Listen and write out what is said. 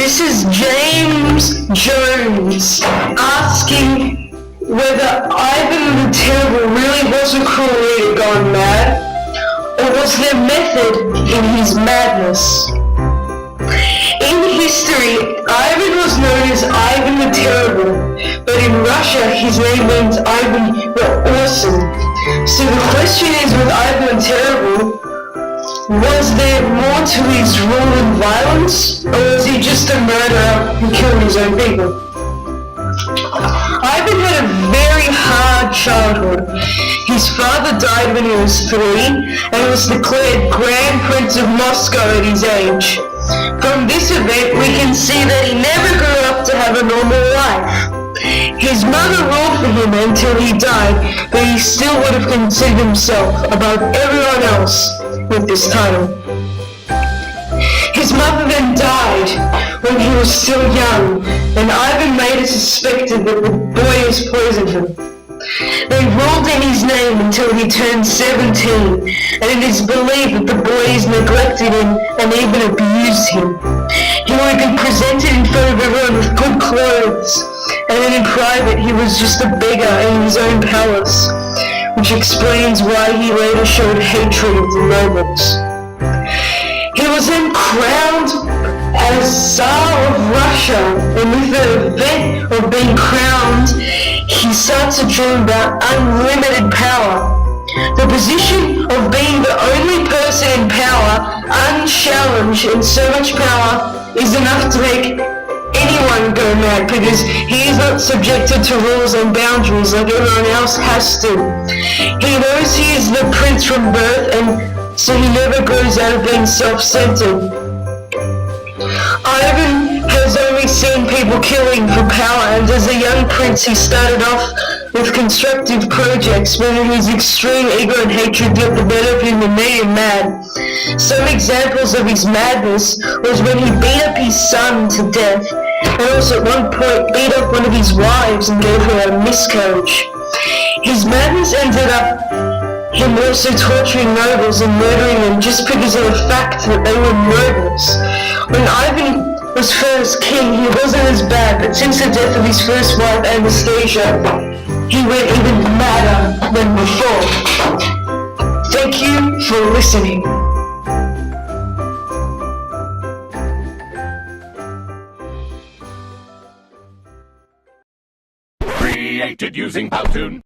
This is James-Jones asking whether Ivan the Terrible really was a cruel leader gone mad, or was there method in his madness? In history, Ivan was known as Ivan the Terrible, but in Russia his name means Ivan the Awesome. So the question is, with Ivan the Terrible, was there more to his rule than violence, or was he just a murderer who killed his own people? Ivan had a very hard childhood. His father died when he was 3 and was declared Grand Prince of Moscow at his age. From this event we can see that he never grew up to have a normal life. His mother ruled for him until he died, but he still would have considered himself above everyone else with this title. His mother then died when he was still young, and Ivan made it suspected that the boy has poisoned him. They ruled in his name until he turned 17, and it is believed that the boys neglected him and even abused him. He would be presented in front of everyone with good clothes, and then in private he was just a beggar in his own palace, which explains why he later showed hatred of the nobles. He was then crowned as Tsar of Russia, and with the event of being crowned, he starts to dream about unlimited power. The position of being the only person in power, unchallenged, and so much power is enough to make anyone go mad, because he is not subjected to rules and boundaries like everyone else has to. He knows he is the prince from birth, and so he never grows out of being self-centered. Ivan has only seen people killing for power, and as a young prince he started off with constructive projects, but his extreme ego and hatred got the better of him and made him mad. Some examples of his madness was when he beat up his son to death, and also at one point beat up one of his wives and gave her a miscarriage. His madness ended up him also torturing nobles and murdering them just because of the fact that they were nobles. When Ivan was first king, he wasn't as bad, but since the death of his first wife, Anastasia, he went even madder than before. Thank you for listening. Created using Powtoon.